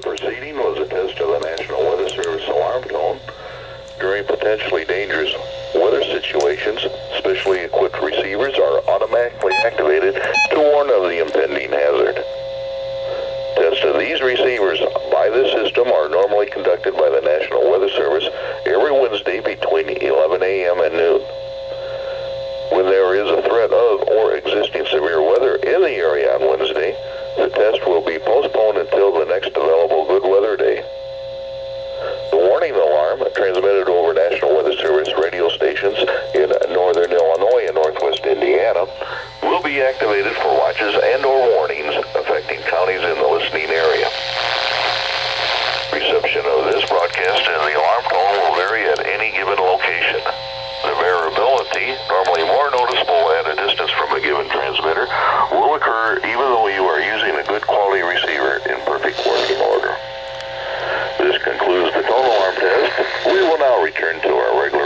proceeding was a test of the National Weather Service alarm tone. During potentially dangerous weather situations, specially equipped receivers are automatically activated to warn of the impending hazard. Tests of these receivers by this system are normally conducted by the National Weather Service every Wednesday between 11 a.m. and noon. When there is a threat of or existing severe weather in the area on Wednesday, the test will be postponed until the next available good weather day. The warning alarm, transmitted over National Weather Service radio stations in northern Illinois and northwest Indiana, will be activated for watches and/or warnings affecting counties in the listening area. Reception of this broadcast and the alarm tone will vary at any given location. The variability, normally more noticeable at a distance from a given transmitter, will occur even though you are using a good quality receiver in perfect working order. This concludes the tone alarm test. We will now return to our regular